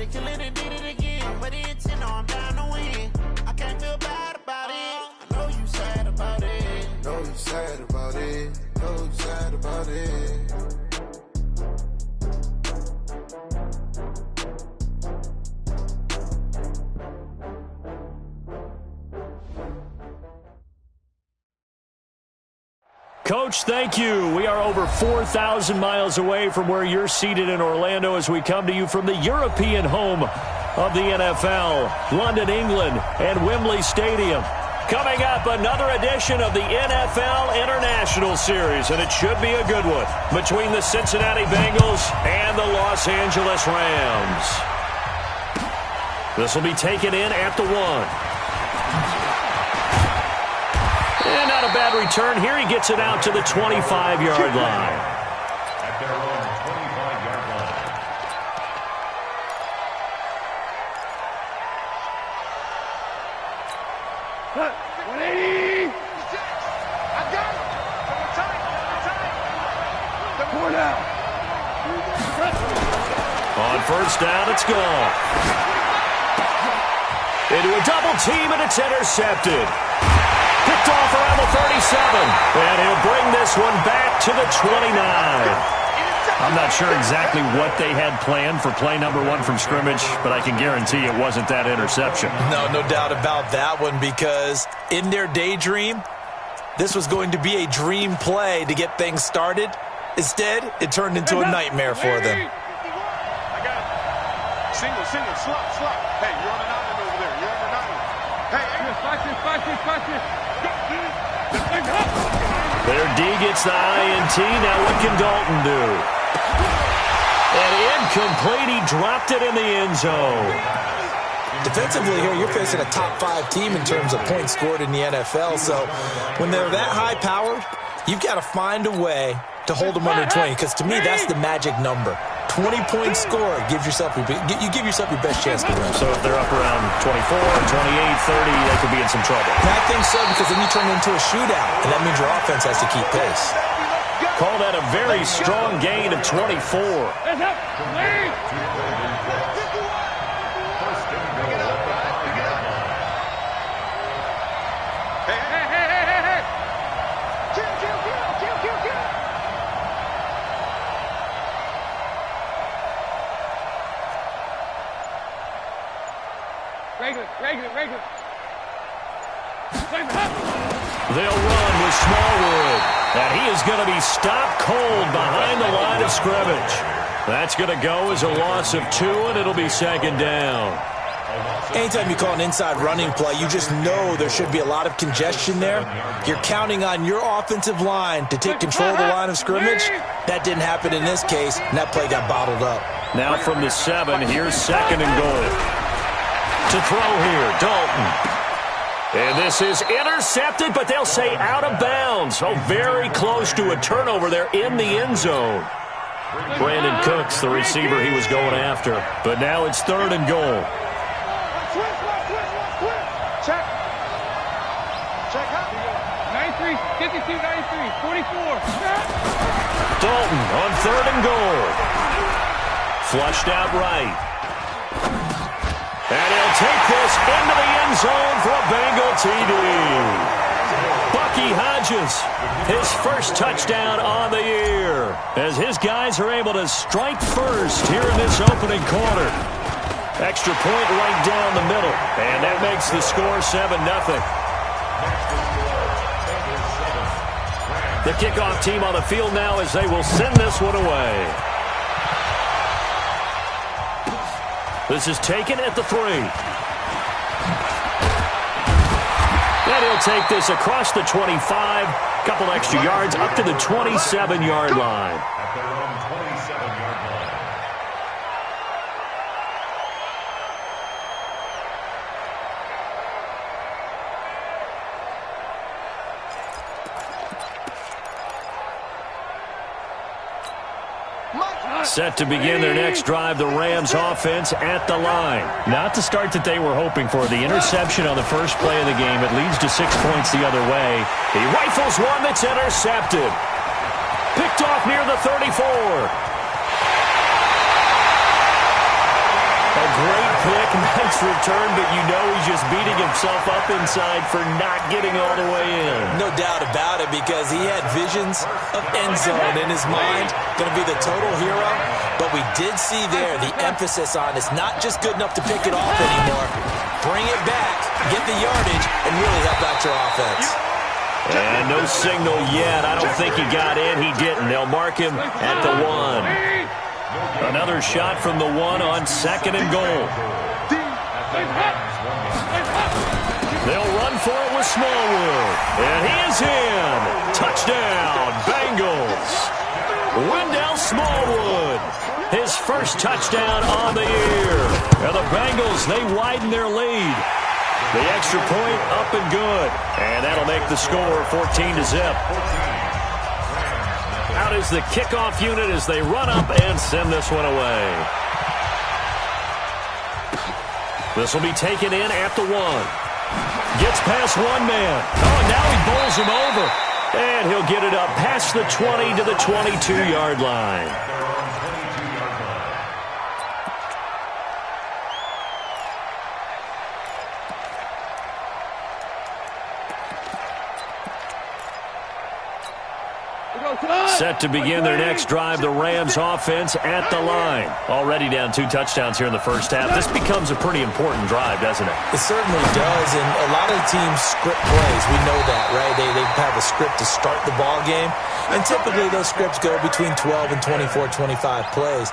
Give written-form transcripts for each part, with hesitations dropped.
to kill it and did it again. But the intent, no, I'm down to win. I can't feel bad about it. I know you sad about it. Know you sad about it. Know you sad about it. Coach, thank you. We are over 4,000 miles away from where you're seated in Orlando as we come to you from the European home of the NFL, London, England, and Wembley Stadium. Coming up, another edition of the NFL International Series, and it should be a good one, between the Cincinnati Bengals and the Los Angeles Rams. This will be taken in at the 1. And not a bad return here. He gets it out to the 25-yard line. At their own 25-yard line. Cut. 180. I got it. Time. Four down. On first down, it's gone. Into a double team, and it's intercepted. Picked off around the 37, and he'll bring this one back to the 29. I'm not sure exactly what they had planned for play number 1 from scrimmage, but I can guarantee it wasn't that interception. No doubt about that one, because in their daydream, this was going to be a dream play to get things started. Instead, it turned into a nightmare for them. I got it. Single, slot. Hey, you're on an island over there. You're on an island. Hey, Watch this. Their D gets the INT. Now what can Dalton do? And incomplete. He dropped it in the end zone. Defensively here, you're facing a top 5 team in terms of points scored in the NFL. So when they're that high-powered, you've got to find a way to hold them under 20, because to me, that's the magic number. 20 points scored gives yourself you give yourself your best chance to win. So if they're up around 24, 28, 30, they could be in some trouble. And I think so, because then you turn it into a shootout, and that means your offense has to keep pace. Call that a very strong gain of 24. Regular. They'll run with Smallwood. And he is going to be stopped cold behind the line of scrimmage. That's going to go as a loss of 2, and it'll be second down. Anytime you call an inside running play, you just know there should be a lot of congestion there. You're counting on your offensive line to take control of the line of scrimmage. That didn't happen in this case, and that play got bottled up. Now from the 7, here's second and goal. To throw here, Dalton. And this is intercepted, but they'll say out of bounds. Oh, very close to a turnover there in the end zone. Brandon Cooks, the receiver he was going after. But now it's third and goal. Check. 93, 52, 93, 44. Dalton on third and goal. Flushed out right. And he'll take this into the end zone for a Bengal TD. Bucky Hodges, his first touchdown on the year, as his guys are able to strike first here in this opening quarter. Extra point right down the middle, and that makes the score 7-0. The kickoff team on the field now as they will send this one away. This is taken at the 3. And he'll take this across the 25. Couple extra yards up to the 27-yard line. At their own 27-yard line. Set to begin their next drive, the Rams offense at the line. Not the start that they were hoping for. The interception on the first play of the game. It leads to 6 points the other way. He rifles one that's intercepted. Picked off near the 34. A Great pick, nice return, but you know he's just beating himself up inside for not getting all the way in. No doubt about it, because he had visions of end zone in his mind, going to be the total hero. But we did see there the emphasis on it's not just good enough to pick it off anymore. Bring it back, get the yardage, and really help out your offense. And no signal yet. I don't think he got in. He didn't. They'll mark him at the 1. Another shot from the 1 on 2nd and goal. They'll run for it with Smallwood. And he is in. Touchdown, Bengals. Wendell Smallwood. His first touchdown on the year. And the Bengals, they widen their lead. The extra point up and good. And that'll make the score 14-0. Out is the kickoff unit as they run up and send this one away. This will be taken in at the 1. Gets past one man. Oh, now he bowls him over. And he'll get it up past the 20 to the 22-yard line. Set to begin their next drive, the Rams offense at the line. Already down 2 touchdowns here in the first half. This becomes a pretty important drive, doesn't it? It certainly does, and a lot of teams script plays. We know that, right? They have a script to start the ball game, and typically those scripts go between 12 and 24, 25 plays.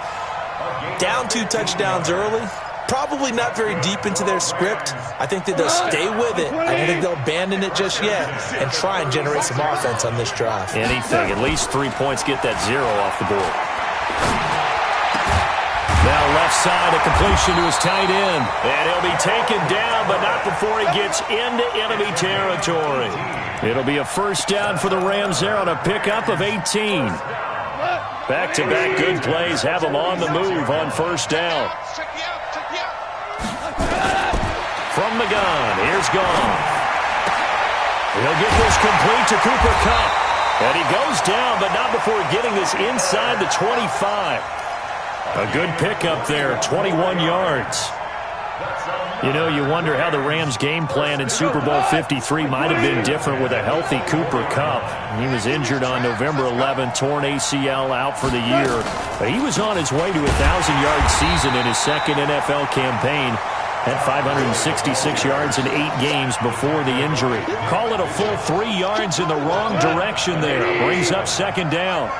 Down 2 touchdowns early, probably not very deep into their script. I think that they'll stay with it. I don't think they'll abandon it just yet and try and generate some offense on this drive. Anything. At least 3 points, get that 0 off the board. Now left side, a completion to his tight end. And he'll be taken down, but not before he gets into enemy territory. It'll be a first down for the Rams there on a pickup of 18. Back-to-back good plays have them on the move on first down. From the gun, here's Goff. He'll get this complete to Cooper Kupp. And he goes down, but not before getting this inside the 25. A good pickup there, 21 yards. You know, you wonder how the Rams' game plan in Super Bowl 53 might have been different with a healthy Cooper Kupp. He was injured on November 11th, torn ACL out for the year. But he was on his way to a 1,000-yard season in his second NFL campaign. Had 566 yards in 8 games before the injury. Call it a full 3 yards in the wrong direction there. Brings up second down.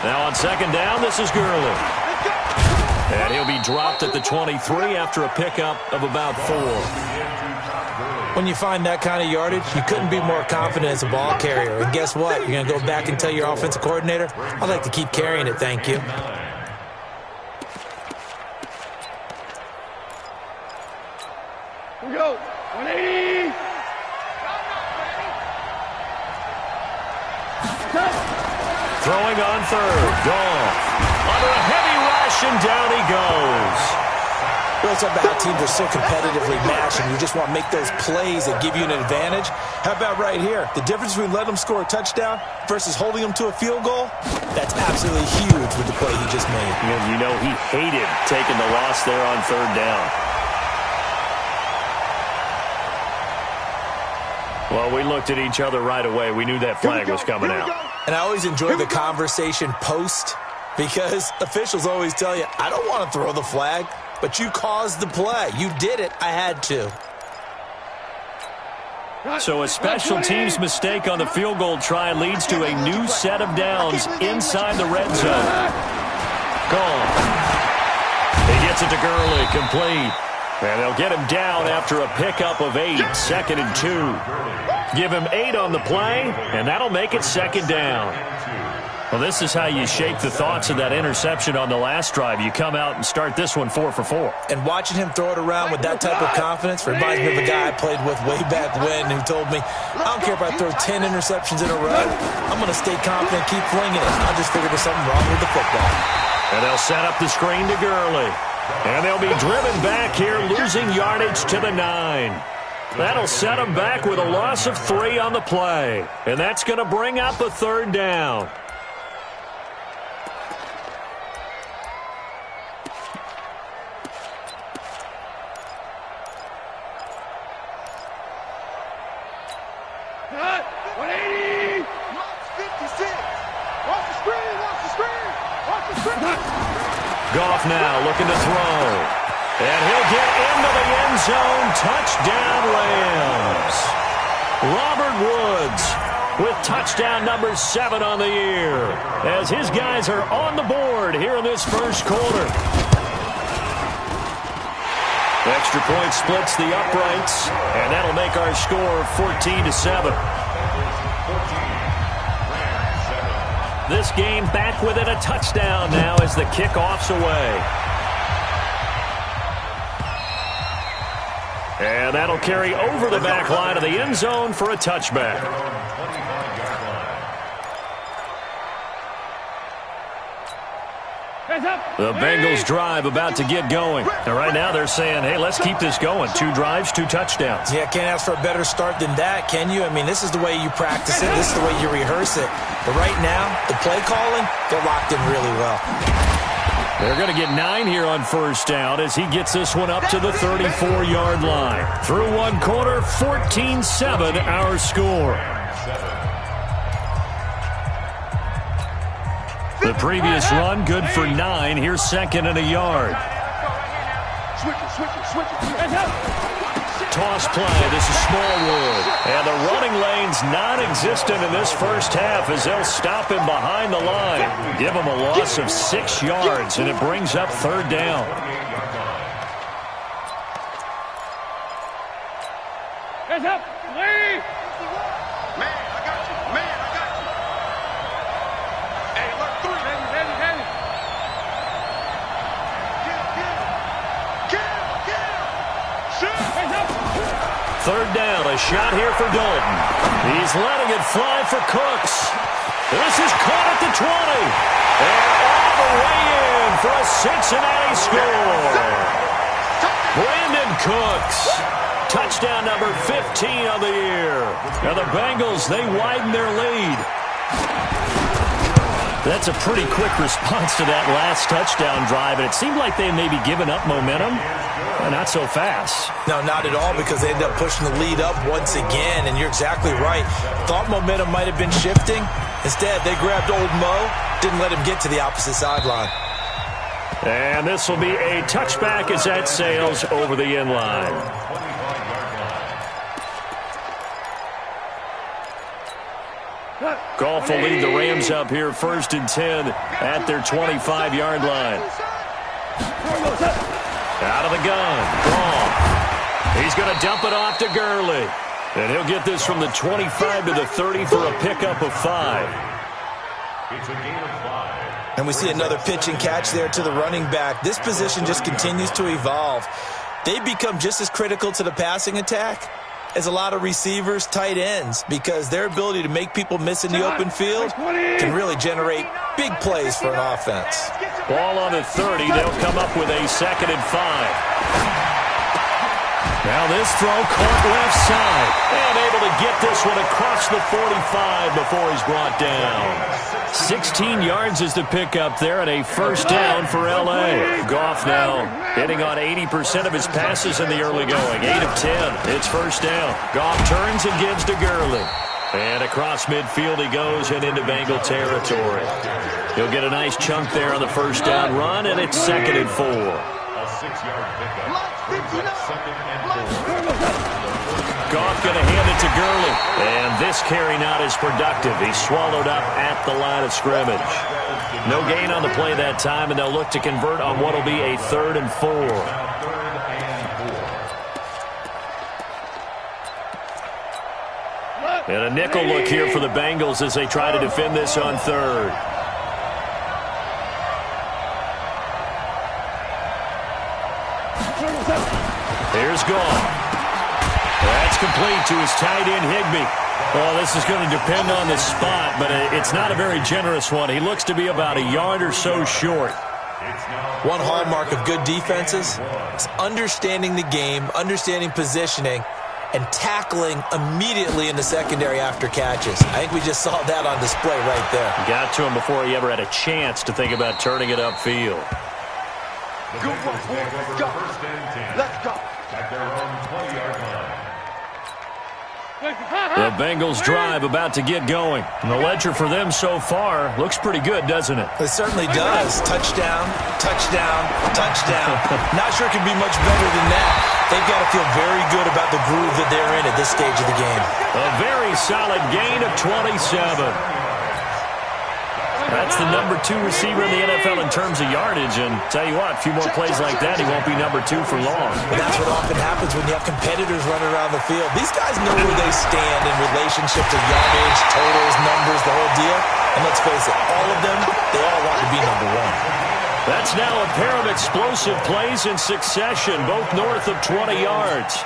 Now on second down, this is Gurley. And he'll be dropped at the 23 after a pickup of about 4. When you find that kind of yardage, you couldn't be more confident as a ball carrier. And guess what? You're going to go back and tell your offensive coordinator, I'd like to keep carrying it, thank you. Here we go. 180. Throwing on third. Goff. Under a heavy rush, and down he goes. Well, it's about how teams are so competitively matched, and you just want to make those plays that give you an advantage. How about right here? The difference between letting them score a touchdown versus holding them to a field goal, that's absolutely huge with the play he just made. You know, he hated taking the loss there on third down. Well, we looked at each other right away. We knew that flag was coming out. And I always enjoy the conversation post, because officials always tell you, I don't want to throw the flag, but you caused the play. You did it. I had to. So a special teams mistake on the field goal try leads to a new set of downs inside the red zone. Gone. He gets it to Gurley, complete. And they'll get him down after a pickup of 8, 2nd and 2. Give him 8 on the play, and that'll make it second down. Well, this is how you shape the thoughts of that interception on the last drive. You come out and start this one 4 for 4. And watching him throw it around with that type of confidence reminds me of a guy I played with way back when who told me, I don't care if I throw 10 interceptions in a row. I'm going to stay confident, keep flinging it. I just figured there's something wrong with the football. And they'll set up the screen to Gurley. And they'll be driven back here, losing yardage to the 9. That'll set them back with a loss of 3 on the play. And that's going to bring up a third down. Goff now looking to throw. And he'll get into the end zone. Touchdown, Rams. Robert Woods with touchdown number 7 on the year, as his guys are on the board here in this first quarter. Extra point splits the uprights, and that'll make our score 14-7. This game back within a touchdown now as the kickoff's away. And that'll carry over the back line of the end zone for a touchback. The Bengals drive about to get going. And right now they're saying, hey, let's keep this going. 2 drives, 2 touchdowns. Yeah, can't ask for a better start than that, can you? I mean, this is the way you practice it. This is the way you rehearse it. But right now, the play calling, they're locked in really well. They're going to get 9 here on first down as he gets this one up to the 34-yard line. Through one quarter, 14-7 our score. The previous run, good for 9. Here's 2nd and a yard. Toss play. This is Smallwood. And the running lane's non-existent in this first half as they'll stop him behind the line. Give him a loss of 6 yards, and it brings up 3rd down. Hands up! Lead! Man, I got you. Man, I got you. Hey, look, 3. Heavy. Get him. Shoot. Hands up! 3rd down, a shot here for Dalton. He's letting it fly for Cooks. This is caught at the 20. And all the way in for a Cincinnati score. Brandon Cooks. Touchdown number 15 on the year. Now the Bengals, they widen their lead. That's a pretty quick response to that last touchdown drive, and it seemed like they maybe given up momentum. Not so fast. No, not at all, because they ended up pushing the lead up once again, and you're exactly right. Thought momentum might have been shifting. Instead, they grabbed old Mo, didn't let him get to the opposite sideline. And this will be a touchback as that sails over the end line. Goff will lead the Rams up here 1st and 10 at their 25-yard line. Out of the gun, Goff. He's going to dump it off to Gurley. And he'll get this from the 25 to the 30 for a pickup of 5. It's a gain of 5. And we see another pitch and catch there to the running back. This position just continues to evolve. They become just as critical to the passing attack as a lot of receivers, tight ends, because their ability to make people miss in the open field can really generate big plays for an offense. Ball on the 30. They'll come up with a 2nd and 5. Now this throw caught left side. And able to get this one across the 45 before he's brought down. 16 yards is the pickup there and a 1st down for L.A. Goff now hitting on 80% of his passes in the early going. 8 of 10. It's 1st down. Goff turns and gives to Gurley. And across midfield he goes and into Bengal territory. He'll get a nice chunk there on the 1st down run, and it's 2nd and 4. A 6-yard pickup brings up 2nd and 4. Goff going to hand it to Gurley. And this carry not as productive. He's swallowed up at the line of scrimmage. No gain on the play that time, and they'll look to convert on what will be a 3rd and 4. And a nickel look here for the Bengals as they try to defend this on 3rd. Here's Goff. That's complete to his tight end, Higbee. Well, this is going to depend on the spot, but it's not a very generous one. He looks to be about a yard or so short. One hallmark of good defenses is understanding the game, understanding positioning, and tackling immediately in the secondary after catches. I think we just saw that on display right there. Got to him before he ever had a chance to think about turning it upfield. Good one, boys. Go. First and 10. Let's go. At their own 20-yard line. The Bengals drive about to get going. And the ledger for them so far looks pretty good, doesn't it? It certainly does. Touchdown, touchdown, touchdown. Not sure it can be much better than that. They've got to feel very good about the groove that they're in at this stage of the game. A very solid gain of 27. That's the number 2 receiver in the NFL in terms of yardage. And tell you what, a few more plays like that, he won't be number 2 for long. But that's what often happens when you have competitors running around the field. These guys know where they stand in relationship to yardage, totals, numbers, the whole deal. And let's face it, all of them, they all want to be number 1. That's now a pair of explosive plays in succession, both north of 20 yards.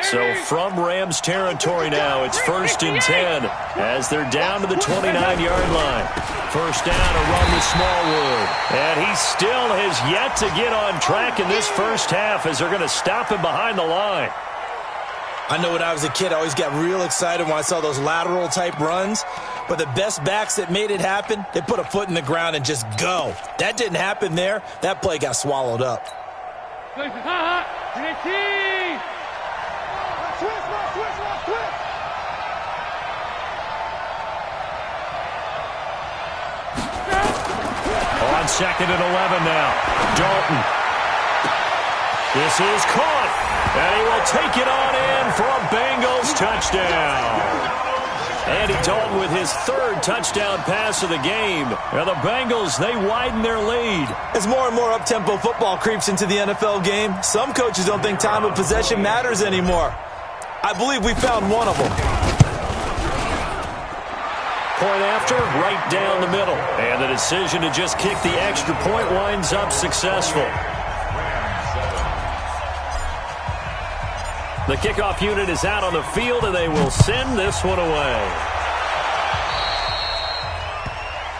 So from Rams territory now, it's 1st and 10 as they're down to the 29-yard line. First down, a run with Smallwood. And he still has yet to get on track in this first half as they're going to stop him behind the line. I know when I was a kid, I always got real excited when I saw those lateral-type runs. But the best backs that made it happen, they put a foot in the ground and just go. That didn't happen there. That play got swallowed up. On 2nd and 11 now. Dalton. This is caught. And he will take it on in for a Bengals touchdown. Andy Dalton with his 3rd touchdown pass of the game. And the Bengals, they widen their lead. As more and more up-tempo football creeps into the NFL game, some coaches don't think time of possession matters anymore. I believe we found one of them. Point after, right down the middle. And the decision to just kick the extra point winds up successful. The kickoff unit is out on the field, and they will send this one away.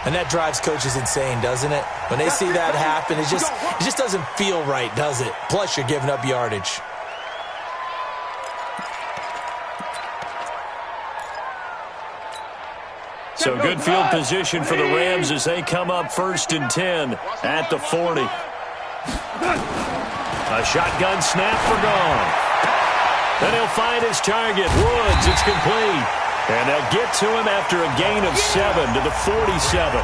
And that drives coaches insane, doesn't it? When they see that happen, it just doesn't feel right, does it? Plus, you're giving up yardage. So good field position for the Rams as they come up 1st and 10 at the 40. A shotgun snap for gone. Then he'll find his target. Woods, it's complete. And they'll get to him after a gain of 7 to the 47.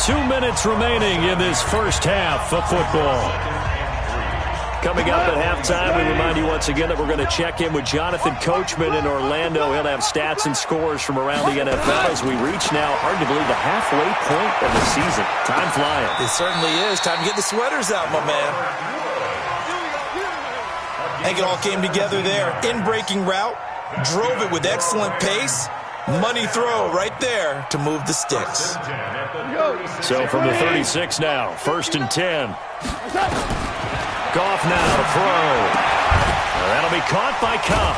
2 minutes remaining in this first half of football. Coming up at halftime, we remind you once again that we're going to check in with Jonathan Coachman in Orlando. He'll have stats and scores from around the NFL as we reach now, hard to believe, the halfway point of the season. Time flying. It certainly is. Time to get the sweaters out, my man. I think it all came together there. In-breaking route, drove it with excellent pace. Money throw right there to move the sticks. So from the 36 now, 1st and 10. Goff now to throw. That'll be caught by Cup.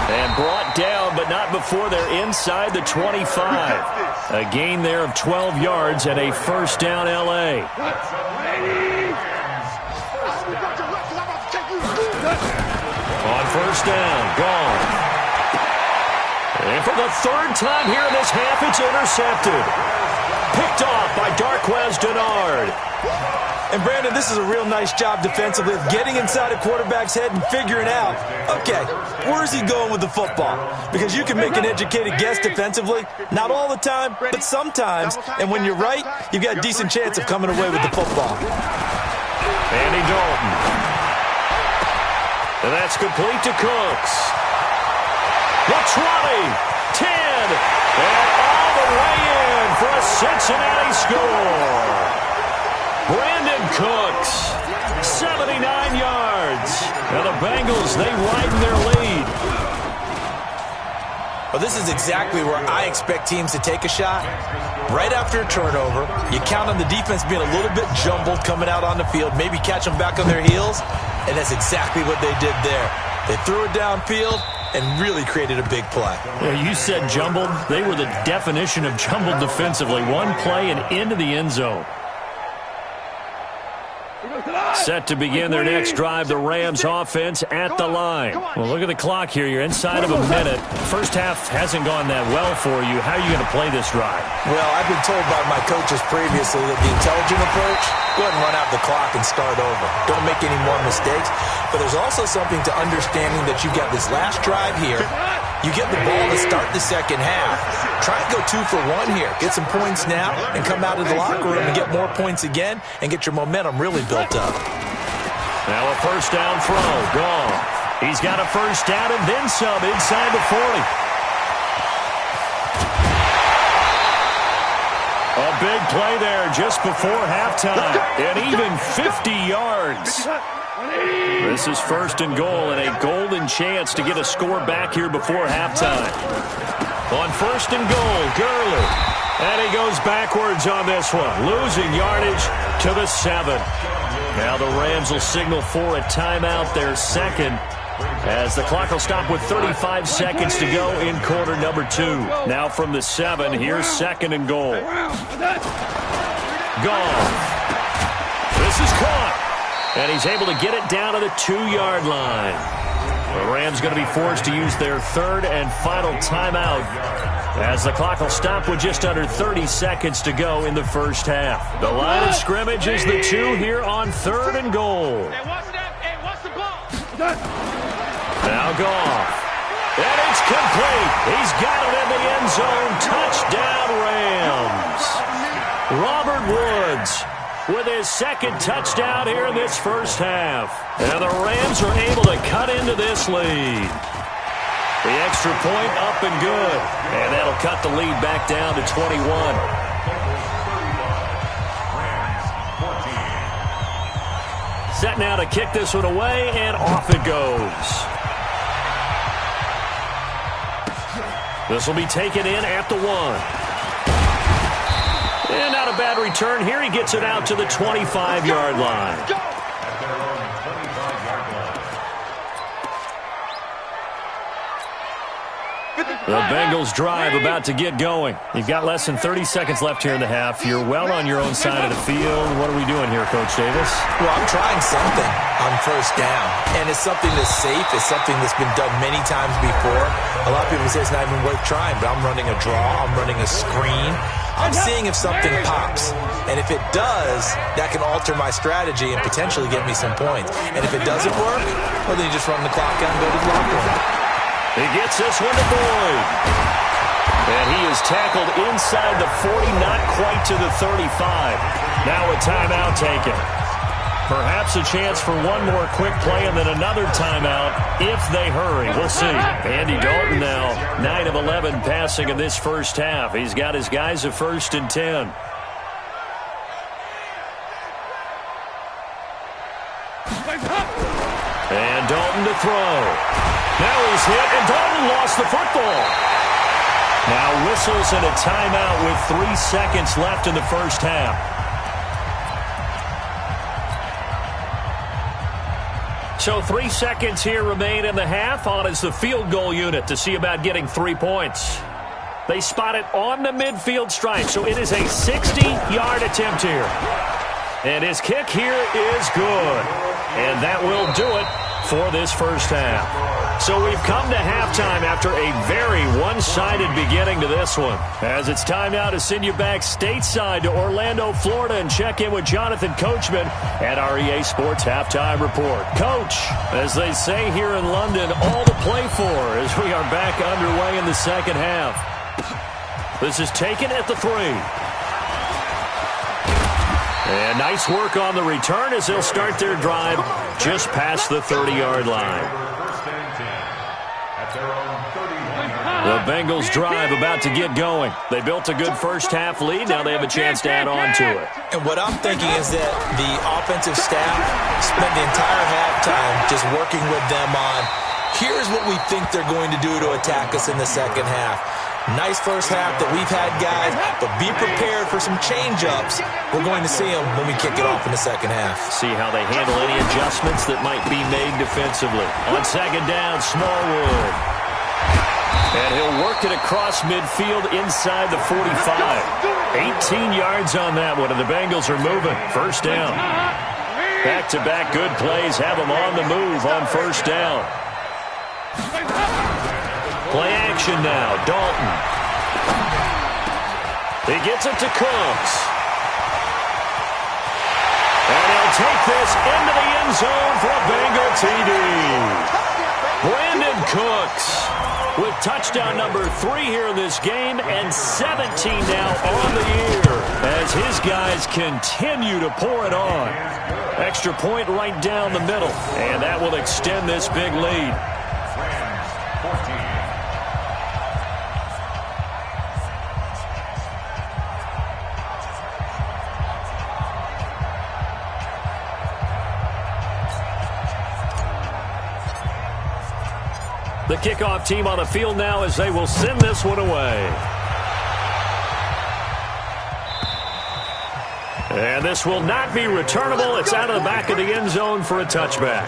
And brought down, but not before they're inside the 25. A gain there of 12 yards and a first down L.A. On first down, gone. And for the 3rd time here in this half, it's intercepted. Picked off by Darquez Dennard. And, Brandon, this is a real nice job defensively of getting inside a quarterback's head and figuring out, okay, where's he going with the football? Because you can make an educated guess defensively, not all the time, but sometimes. And when you're right, you've got a decent chance of coming away with the football. Andy Dalton. And that's complete to Cooks. The 20, 10, and all the way in for a Cincinnati score. Brandon Cooks, 79 yards. And the Bengals, they widen their lead. Well, this is exactly where I expect teams to take a shot. Right after a turnover, you count on the defense being a little bit jumbled coming out on the field, maybe catch them back on their heels, and that's exactly what they did there. They threw it downfield and really created a big play. Yeah, you said jumbled. They were the definition of jumbled defensively. One play and into the end zone. Set to begin their next drive, the Rams offense at the line. Well, look at the clock here. You're inside of a minute. First half hasn't gone that well for you. How are you going to play this drive? Well, I've been told by my coaches previously that the intelligent approach, go ahead and run out the clock and start over. Don't make any more mistakes. But there's also something to understanding that you've got this last drive here. You get the ball to start the second half. Try and go 2 for 1 here. Get some points now and come out of the locker room and get more points again and get your momentum really built up. Now a first down throw. Gone. He's got a first down and then some inside the 40. A big play there just before halftime. And even 50 yards. This is first and goal and a golden chance to get a score back here before halftime. On first and goal, Gurley. And he goes backwards on this one, losing yardage to the 7. Now the Rams will signal for a timeout, their second, as the clock will stop with 35 seconds to go in quarter number 2. Now from the 7, here's second and goal. Gone. This is caught. And he's able to get it down to the 2-yard line. The Rams going to be forced to use their third and final timeout as the clock will stop with just under 30 seconds to go in the first half. The line of scrimmage is the 2 here on third and goal. Now Goff. And it's complete. He's got it in the end zone. Touchdown, Rams. Robert Woods with his second touchdown here in this first half. And the Rams are able to cut into this lead. The extra point up and good. And that'll cut the lead back down to 21. Set now to kick this one away, and off it goes. This will be taken in at the 1. And not a bad return here. He gets it out to the 25-yard line. The Bengals drive about to get going. You've got less than 30 seconds left here in the half. You're well on your own side of the field. What are we doing here, Coach Davis? Well, I'm trying something on first down. And it's something that's safe. It's something that's been done many times before. A lot of people say it's not even worth trying, but I'm running a draw. I'm running a screen. I'm seeing if something pops. And if it does, that can alter my strategy and potentially get me some points. And if it doesn't work, well, then you just run the clock out and go to the locker room. He gets this one to Boyd. And he is tackled inside the 40, not quite to the 35. Now a timeout taken. Perhaps a chance for one more quick play and then another timeout if they hurry. We'll see. Andy Dalton now 9 of 11 passing in this first half. He's got his guys at 1st and 10. And Dalton to throw. Now he's hit, and Dalton lost the football. Now whistles and a timeout with 3 seconds left in the first half. So 3 seconds here remain in the half. On is the field goal unit to see about getting 3 points. They spot it on the midfield stripe, so it is a 60-yard attempt here. And his kick here is good. And that will do it for this first half. So we've come to halftime after a very one-sided beginning to this one. As it's time now to send you back stateside to Orlando, Florida, and check in with Jonathan Coachman at our EA Sports Halftime Report. Coach, as they say here in London, all to play for as we are back underway in the second half. This is taken at the 3. And nice work on the return as they'll start their drive just past the 30-yard line. The Bengals drive about to get going. They built a good first-half lead. Now they have a chance to add on to it. And what I'm thinking is that the offensive staff spent the entire halftime just working with them on, here's what we think they're going to do to attack us in the second half. Nice first half that we've had, guys, but be prepared for some change-ups. We're going to see them when we kick it off in the second half. See how they handle any adjustments that might be made defensively. On second down, Smallwood. And he'll work it across midfield inside the 45. 18 yards on that one, and the Bengals are moving. First down. Back-to-back good plays have him on the move on first down. Play action now. Dalton. He gets it to Cooks. And he'll take this into the end zone for a Bengal TD. Brandon Cooks with touchdown number 3 here in this game and 17 now on the year as his guys continue to pour it on. Extra point right down the middle, and that will extend this big lead. The kickoff team on the field now as they will send this one away. And this will not be returnable. It's out of the back of the end zone for a touchback.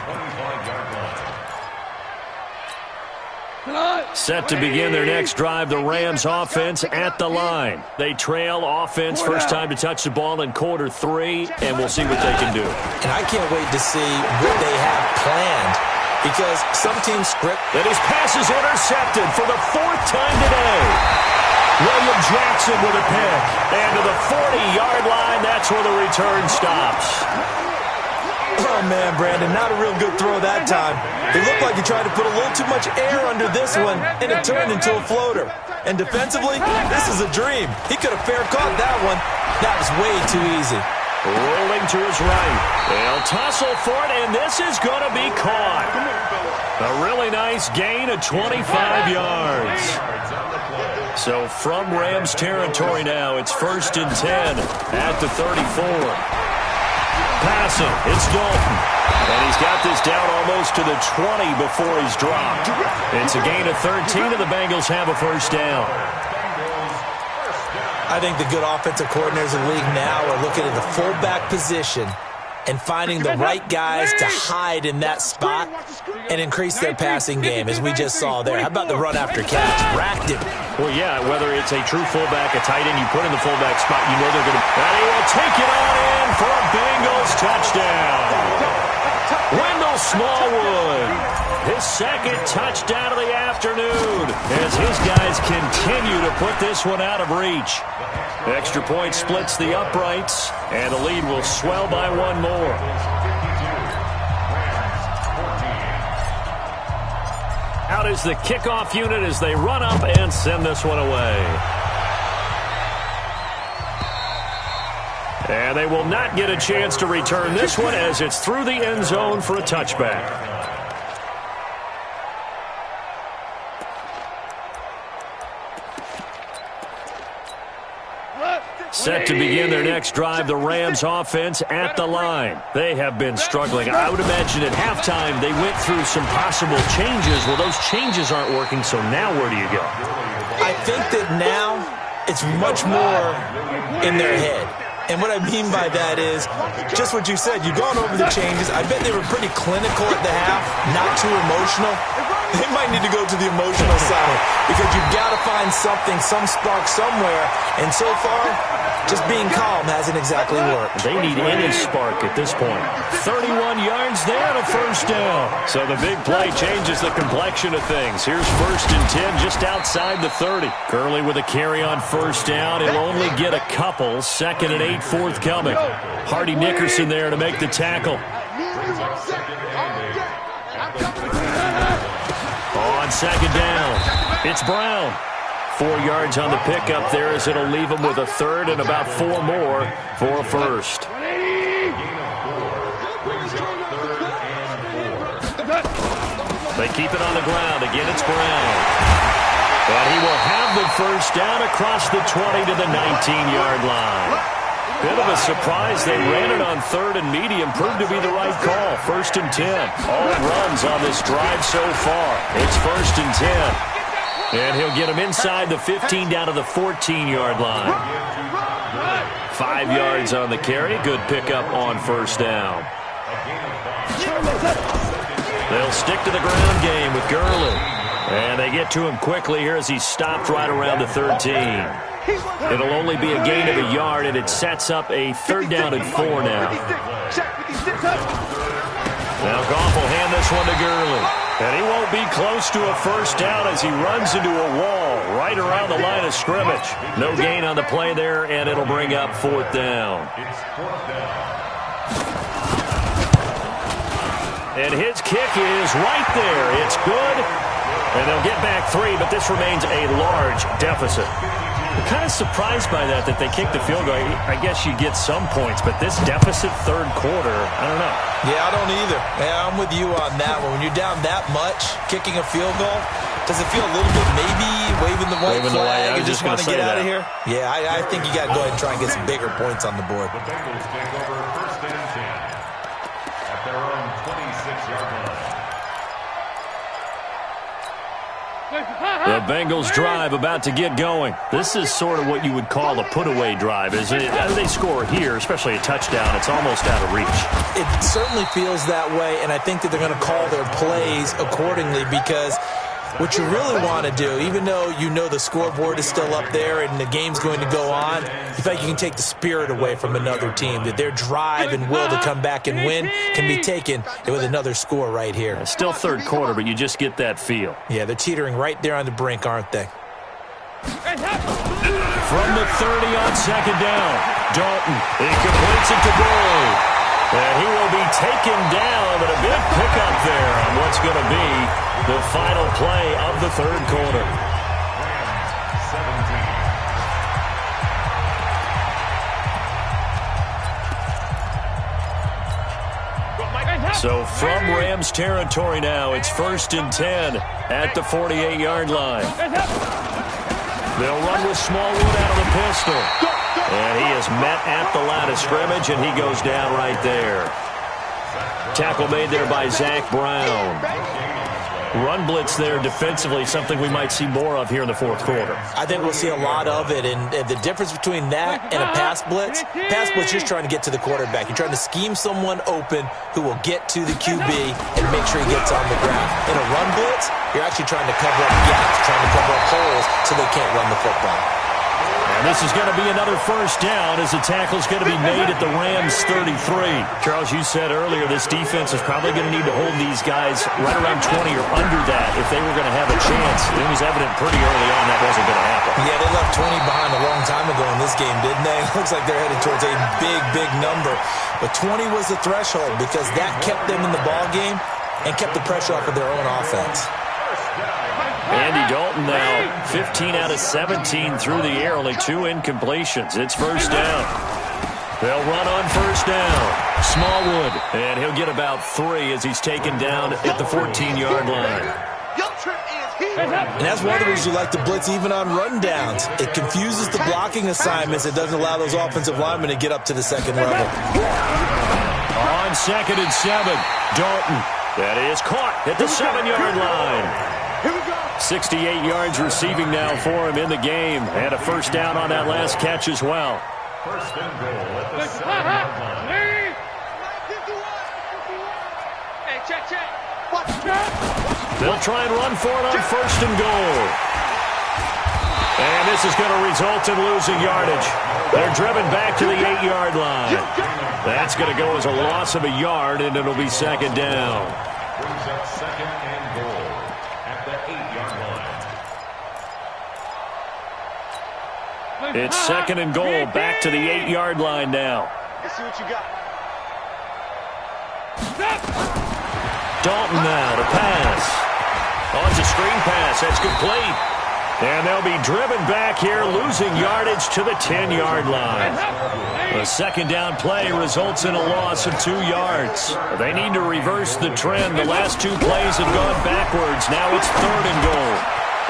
Set to begin their next drive, the Rams offense at the line. They trail offense first time to touch the ball in quarter 3, and we'll see what they can do. And I can't wait to see what they have planned. Because some teams script. And his pass is intercepted for the 4th time today. William Jackson with a pick. And to the 40-yard line, that's where the return stops. Oh, man, Brandon, not a real good throw that time. It looked like he tried to put a little too much air under this one, and it turned into a floater. And defensively, this is a dream. He could have fair caught that one. That was way too easy. Rolling to his right. They'll tussle for it, and this is going to be caught. A really nice gain of 25 yards. So from Rams territory now, it's 1st and 10 at the 34. Passing, it's Dalton. And he's got this down almost to the 20 before he's dropped. It's a gain of 13, and the Bengals have a first down. I think the good offensive coordinators in the league now are looking at the fullback position and finding the right guys to hide in that spot and increase their passing game, as we just saw there. How about the run after catch? Racked him. Well, yeah, whether it's a true fullback, a tight end, you put in the fullback spot, you know they're going to... And he will take it on in for a Bengals touchdown. Wendell Smallwood, his 2nd touchdown of the afternoon as his guys continue to put this one out of reach. Extra point splits the uprights, and the lead will swell by 1 more. Out is the kickoff unit as they run up and send this one away. And they will not get a chance to return this one as it's through the end zone for a touchback. Set to begin their next drive, the Rams offense at the line. They have been struggling. I would imagine at halftime they went through some possible changes. Well, those changes aren't working, so now where do you go? I think that now it's much more in their head. And what I mean by that is just what you said. You've gone over the changes. I bet they were pretty clinical at the half, not too emotional. They might need to go to the emotional side because you've got to find something, some spark somewhere. And so far, just being calm hasn't exactly worked. They need any spark at this point. 31 yards there to first down. So the big play changes the complexion of things. Here's 1st and 10 just outside the 30. Curley with a carry on first down. He'll only get a couple. 2nd and 8 forthcoming. Hardy Nickerson there to make the tackle. On 2nd down, it's Brown. 4 yards on the pickup there as it'll leave him with a 3rd and about 4 more for a first. They keep it on the ground. Again, it's Brown. And he will have the first down across the 20 to the 19-yard line. Bit of a surprise. They ran it on 3rd and medium. Proved to be the right call. 1st and 10. All runs on this drive so far. It's 1st and 10. And he'll get him inside the 15 down to the 14-yard line. 5 yards on the carry. Good pickup on first down. They'll stick to the ground game with Gurley. And they get to him quickly here as he's stopped right around the 13. It'll only be a gain of a yard, and it sets up a 3rd down and 4 now. Now Goff will hand this one to Gurley. And he won't be close to a 1st down as he runs into a wall right around the line of scrimmage. No gain on the play there, and it'll bring up 4th down. And his kick is right there. It's good. And they'll get back 3, but this remains a large deficit. I'm kind of surprised by that they kicked the field goal. I guess you get some points, but this deficit 3rd quarter, I don't know. Yeah, I don't either. Yeah, I'm with you on that one. When you're down that much, kicking a field goal, does it feel a little bit maybe waving the white flag and just want to get out of here? Yeah, I think you got to go ahead and try and get some bigger points on the board. The Bengals take over 1st and 10 at their own 26-yard line. The Bengals drive about to get going. This is sort of what you would call a put-away drive, isn't it? As they score here, especially a touchdown, it's almost out of reach. It certainly feels that way, and I think that they're going to call their plays accordingly because what you really want to do, even though you know the scoreboard is still up there and the game's going to go on, you think you can take the spirit away from another team, that their drive and will to come back and win can be taken with another score right here. It's still 3rd quarter, but you just get that feel. Yeah, they're teetering right there on the brink, aren't they? From the 30 on 2nd down, Dalton, he completes it to Gurley. And he will be taken down, but a big pickup there on what's going to be the final play of the 3rd quarter. So from Rams territory now, it's 1st and 10 at the 48-yard line. They'll run with Smallwood out of the pistol. And he is met at the line of scrimmage, and he goes down right there. Tackle made there by Zach Brown. Run blitz there defensively, something we might see more of here in the 4th quarter. I think we'll see a lot of it, and the difference between that and a pass blitz, you're just trying to get to the quarterback. You're trying to scheme someone open who will get to the QB and make sure he gets on the ground. In a run blitz, you're actually trying to cover up gaps, trying to cover up holes so they can't run the football. And this is going to be another 1st down as the tackle is going to be made at the Rams 33. Charles, you said earlier this defense is probably going to need to hold these guys right around 20 or under that if they were going to have a chance. It was evident pretty early on that wasn't going to happen. Yeah, they left 20 behind a long time ago in this game, didn't they? It looks like they're headed towards a big, big number. But 20 was the threshold because that kept them in the ball game and kept the pressure off of their own offense. Andy Dalton now 15 out of 17 through the air, only 2 incompletions. It's 1st down. They'll run on 1st down. Smallwood, and he'll get about 3 as he's taken down at the 14-yard line. And that's one of the reasons you like to blitz even on rundowns. It confuses the blocking assignments. It doesn't allow those offensive linemen to get up to the 2nd level. On 2nd and 7, Dalton. That is caught at the 7-yard line. 68 yards receiving now for him in the game. And a 1st down on that last catch as well. 1st and goal at the 7-yard line. Hey, check. They'll try and run for it on 1st and goal. And this is going to result in losing yardage. They're driven back to the 8-yard line. That's going to go as a loss of a yard, and it'll be 2nd down. Brings up 2nd and goal at the 8-yard line. It's 2nd and goal, back to the 8-yard line now. Let's see what you got. Dalton now to pass. Oh, it's a screen pass. That's complete. And they'll be driven back here, losing yardage to the 10-yard line. The 2nd down play results in a loss of 2 yards. They need to reverse the trend. The last 2 plays have gone backwards. Now it's 3rd and goal.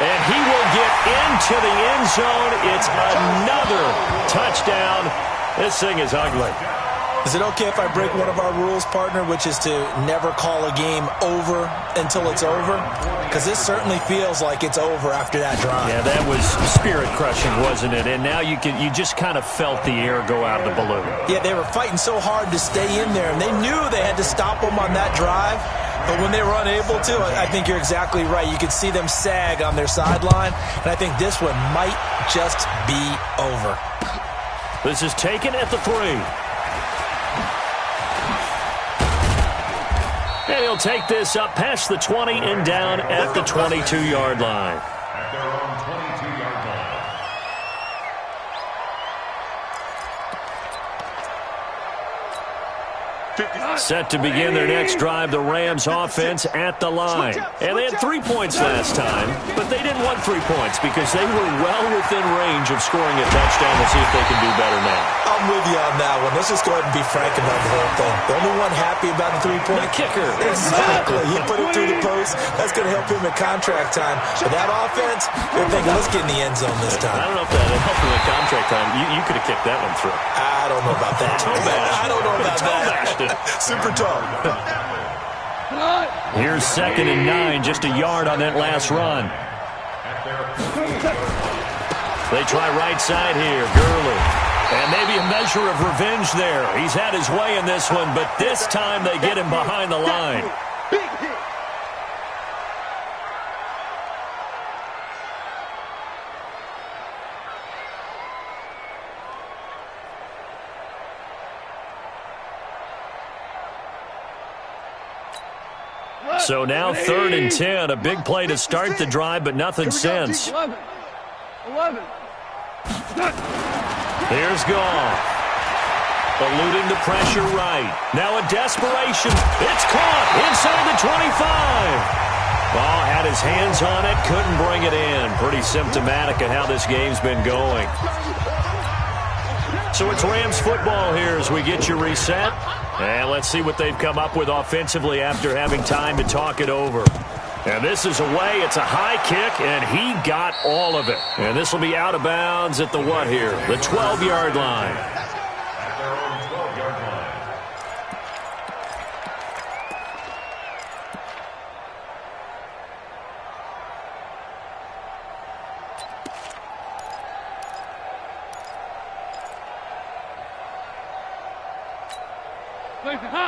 And he will get into the end zone. It's another touchdown. This thing is ugly. Is it okay if I break one of our rules, partner, which is to never call a game over until it's over? Because this certainly feels like it's over after that drive. Yeah, that was spirit-crushing, wasn't it? And now you just kind of felt the air go out of the balloon. Yeah, they were fighting so hard to stay in there, and they knew they had to stop them on that drive. But when they were unable to, I think you're exactly right. You could see them sag on their sideline, and I think this one might just be over. This is taken at the 3. And he'll take this up past the 20 and down at the 22-yard line. At their own 22-yard line. Set to begin their next drive, the Rams offense at the line. And they had 3 points last time, but they didn't want 3 points because they were well within range of scoring a touchdown. We'll see if they can do better now. I'm with you on that one. Let's just go ahead and be frank about the whole thing. The only one happy about the 3-point The kicker. Exactly. He put it through the post. That's going to help him at contract time. But that offense, they're thinking, let's get in the end zone this time. I don't know if that helped him at contract time. You could have kicked that one through. I don't know about that. I don't know about that. Super tall. Here's 2nd and 9, just a yard on that last run. They try right side here, Gurley. And maybe a measure of revenge there. He's had his way in this one, but this time they get him behind the line. So now 3rd and 10, a big play to start the drive, but nothing since. 11. Here's Goff. Eluding the pressure right. Now a desperation. It's caught inside the 25. Ball had his hands on it, couldn't bring it in. Pretty symptomatic of how this game's been going. So it's Rams football here as we get you reset. And let's see what they've come up with offensively after having time to talk it over. And this is away. It's a high kick, and he got all of it. And this will be out of bounds at the what here? The 12-yard line. At their own 12-yard line.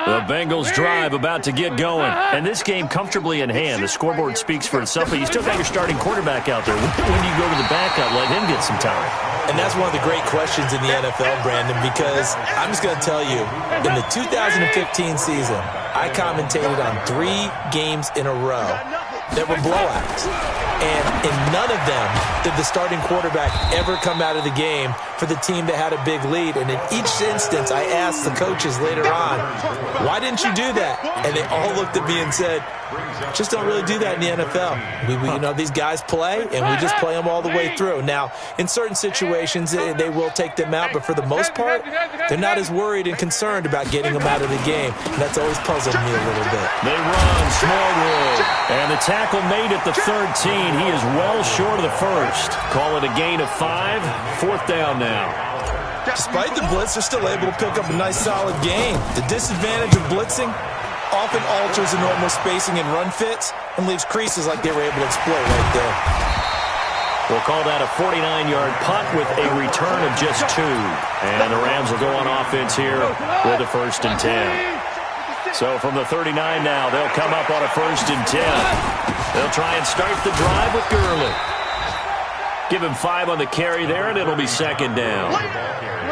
The Bengals drive about to get going. And this game comfortably in hand. The scoreboard speaks for itself, but you still got your starting quarterback out there. When you go to the backup, let him get some time. And that's one of the great questions in the NFL, Brandon, because I'm just going to tell you, in the 2015 season, I commentated on 3 games in a row that were blowouts. And in none of them did the starting quarterback ever come out of the game for the team that had a big lead. And in each instance, I asked the coaches later on, why didn't you do that? And they all looked at me and said, just don't really do that in the NFL. You know, these guys play, and we just play them all the way through. Now, in certain situations, they will take them out, but for the most part, they're not as worried and concerned about getting them out of the game. And that's always puzzled me a little bit. They run, Smallwood, and the tackle made at the 13. He is well short of the first. Call it a gain of 5. 4th down now. Despite the blitz, they're still able to pick up a nice, solid gain. The disadvantage of blitzing often alters the normal spacing and run fits and leaves creases like they were able to exploit right there. We'll call that a 49-yard punt with a return of just 2. And the Rams will go on offense here with a 1st and 10. So from the 39 now, they'll come up on a 1st and 10. They'll try and start the drive with Gurley. Give him 5 on the carry there, and it'll be 2nd down.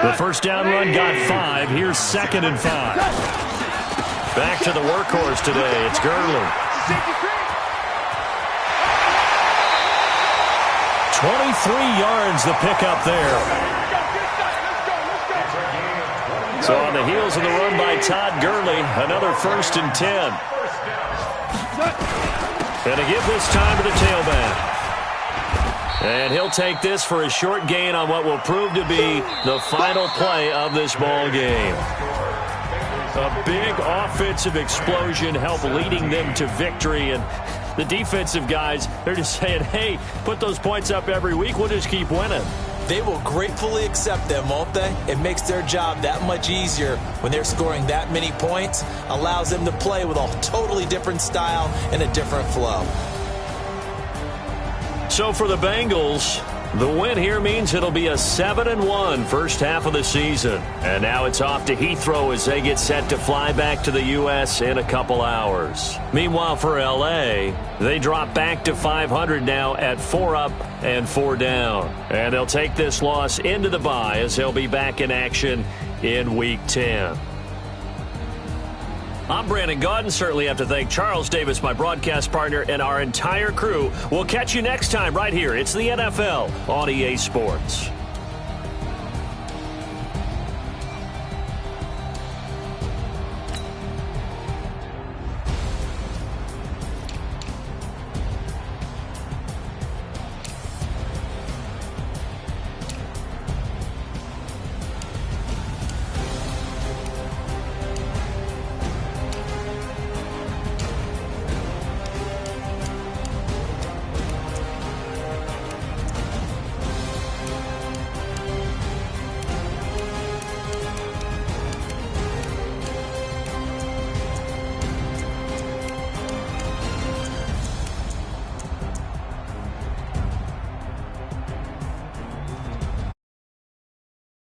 The first down run got 5. Here's 2nd and 5. Back to the workhorse today. It's Gurley. 23 yards the pickup there. So on the heels of the run by Todd Gurley, another 1st and 10. And to give this time to the tailback. And he'll take this for a short gain on what will prove to be the final play of this ball game. A big offensive explosion helped leading them to victory. And the defensive guys, they're just saying, hey, put those points up every week. We'll just keep winning. They will gratefully accept them, won't they? It makes their job that much easier when they're scoring that many points. Allows them to play with a totally different style and a different flow. So for the Bengals, The win here means it'll be a 7-1 first half of the season. And now it's off to Heathrow as they get set to fly back to the U.S. in a couple hours. Meanwhile, for L.A., they drop back to 500 now at 4 up and 4 down. And they'll take this loss into the bye as they'll be back in action in Week 10. I'm Brandon Gaudin. Certainly have to thank Charles Davis, my broadcast partner, and our entire crew. We'll catch you next time right here. It's the NFL on EA Sports.